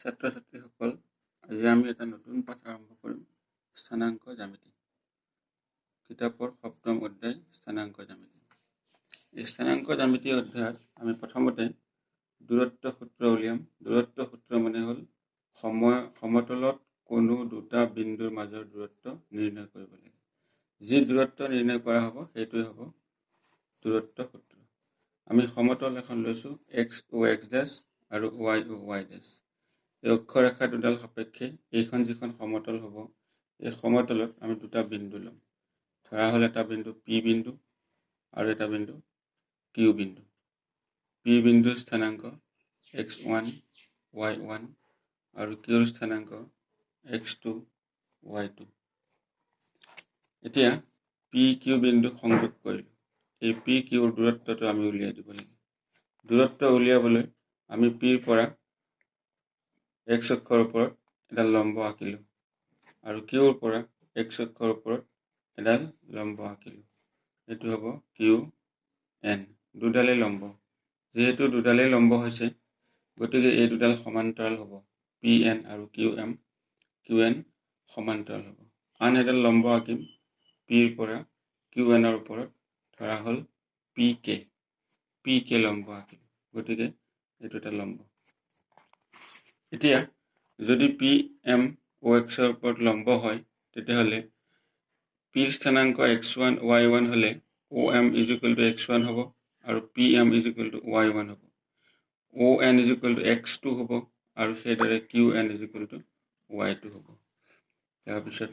ছাত্ৰ-ছাত্ৰীসকল, আজি আমি এটা নতুন পাঠ আৰম্ভ কৰিম। স্থানাংক জ্যামিতি। কিতাপৰ ৭ম অধ্যায় স্থানাংক জ্যামিতি। এই স্থানাংক জ্যামিতি অধ্যায়ত আমি প্ৰথমতে দূৰত্ব সূত্ৰ উলিয়াম। দূৰত্ব সূত্ৰ মানে হ'ল সমতলত কোনো দুটা বিন্দুৰ মাজৰ দূৰত্ব নিৰ্ণয় কৰিব লাগে। যি দূৰত্ব নিৰ্ণয় কৰা হ'ব সেইটোৱে হ'ব দূৰত্ব সূত্ৰ। আমি সমতল এখন লৈছোঁ, x আৰু y'। এই অক্ষৰেখা দুডাল সাপেক্ষে এইখন যিখন সমতল হ'ব, এই সমতলত আমি দুটা বিন্দু ল'ম। ধৰা হ'ল এটা বিন্দু P বিন্দু আৰু এটা বিন্দু Q বিন্দু। P বিন্দুৰ স্থানাংক x1, y1 আৰু Qৰ স্থানাংক x2, y2। এতিয়া P, Q বিন্দু সংযোগ কৰিলোঁ। এই P, Qৰ দূৰত্বটো আমি উলিয়াই দিব লাগিব। দূৰত্ব উলিয়াবলৈ আমি Pৰ পৰা x অক্ষৰ ওপৰত এডাল লম্ব আঁকিলোঁ আৰু Qৰ পৰা x অক্ষৰ ওপৰত এডাল লম্ব আঁকিলোঁ। এইটো হ'ব QN, দুডালেই লম্ব। যিহেতু দুডালেই লম্ব হৈছে, গতিকে এই দুডাল সমান্তৰাল হ'ব। PN আৰু QN সমান্তৰাল হ'ব। আন এডাল লম্ব আঁকিম Pৰ পৰা QNৰ ওপৰত, ধৰা হ'ল PK লম্ব আঁকিলোঁ। গতিকে এইটো এটা লম্ব। এতিয়া যদি PM OXৰ ওপৰত লম্ব হয়, তেতিয়াহ'লে Pৰ স্থানাংক x1, y1 হ'লে OM = x1 হ'ব আৰু PM = y1 হ'ব। ON = x2 হ'ব আৰু সেইদৰে QN = y2 হ'ব। তাৰপিছত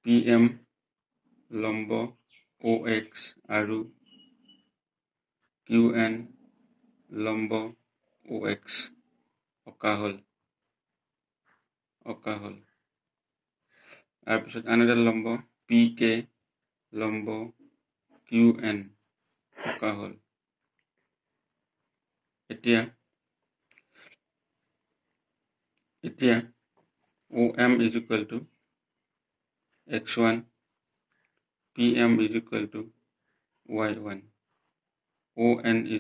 PM লম্ব OX আৰু QN লম্ব OX অঁকা হ'ল। তাৰপিছত আন এডাল লম্ব PK লম্ব QN অঁকা হ'ল। এতিয়া OM = x1, PM = y1, ON =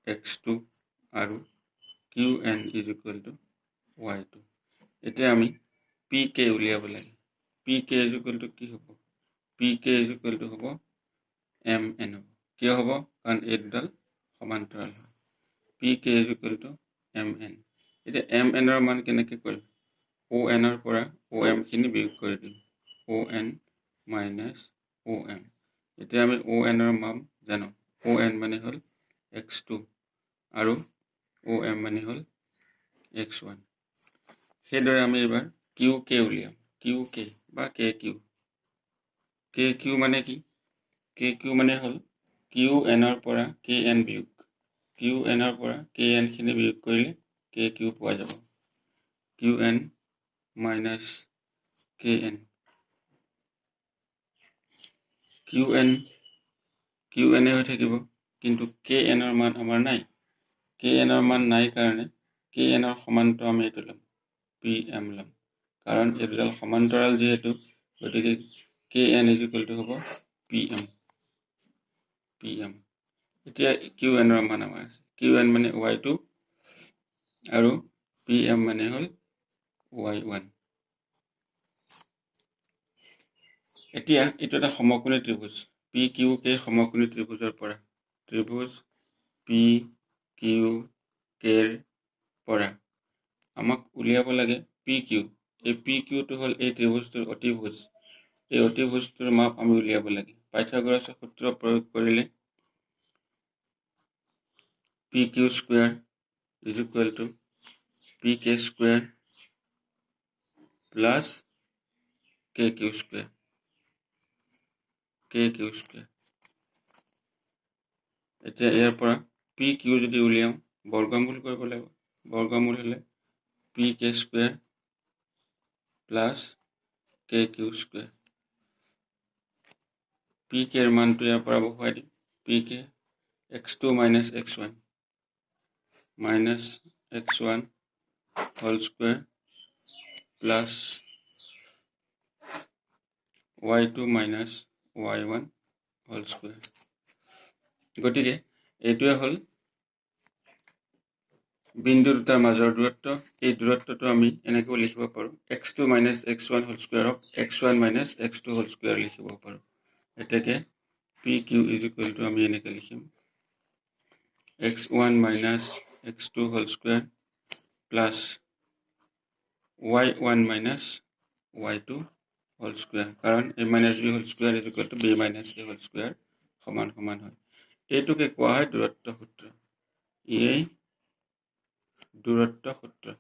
x2 আৰু QN = y2। এতিয়া আমি PK উলিয়াব লাগে। PK = কি হ'ব? PK হ'ব MN হ'ব। কিয় হ'ব? কাৰণ এই দুডাল সমান্তৰাল হয়। PK = MN। এতিয়া MNৰ মান কেনেকৈ কৰিম? ONৰ পৰা OM খিনি বিয়োগ কৰি দিম। ON - OM। এতিয়া আমি ONৰ মান জানো। ON মানে হ'ল x2 আৰু OM মানে হ'ল x1। সেইদৰে আমি এবাৰ QK উলিয়াম। QK বা KQ। KQ মানে কি? KQ মানে হ'ল QNৰ পৰা KN বিয়োগ। QNৰ পৰা KN খিনি বিয়োগ কৰিলে KQ পোৱা যাব। QN - KN। QN হৈ থাকিব, কিন্তু KNৰ মান আমাৰ নাই। KNৰ মান নাই কাৰণে KNৰ সমান্তৰাল আমি এইটো ল'ম, PM ল'ম। কাৰণ এই দুডাল সমান্তৰাল যিহেতু, গতিকে KN = হ'ব PM। এতিয়া QNৰ মান আমাৰ আছে। QN মানে y2 আৰু PM মানে হ'ল y1। এতিয়া এইটো এটা সমকোণী ত্ৰিভুজ। PQK সমকোণী ত্ৰিভুজৰ পৰা ত্ৰিভুজ PQKৰ পৰা আমাক উলিয়াব লাগে PQ। এই PQটো হ'ল এই ত্ৰিভুজটোৰ অতিভুজ। এই অতিভুজটোৰ মাপ আমি উলিয়াব লাগে। পাইথাগোৰাছৰ সূত্ৰ প্ৰয়োগ কৰিলে PQ² = PK² প্লাছ KQ²। এতিয়া ইয়াৰ পৰা PQ যদি উলিয়াওঁ, বৰ্গমূল কৰিব লাগিব। বৰ্গমূল হ'লে PK² প্লাছ KQ²। PKৰ মানটো ইয়াৰ পৰা বহুৱাই দিম। PK x2 - x1 -x1 whole square plus y2 - y1 whole square. গতিকে এইটোৱে হ'ল বিন্দু দুটাৰ মাজৰ দূৰত্ব এই দূৰত্বটো আমি এনেকৈ লিখিব পাৰোঁ x2 minus x1 whole square of x1 minus x2 whole square লিখিব পাৰোঁ এতেকে pq is equal to আমি এনেকৈ লিখিম x1 minus x2 whole square plus y1 minus y2 whole square কাৰণ a minus b whole square is equal to b minus a whole square সমান সমান হয় এইটোকে কোৱা হয় দূৰত্ব সূত্ৰ এই দূৰত্ব সূত্ৰ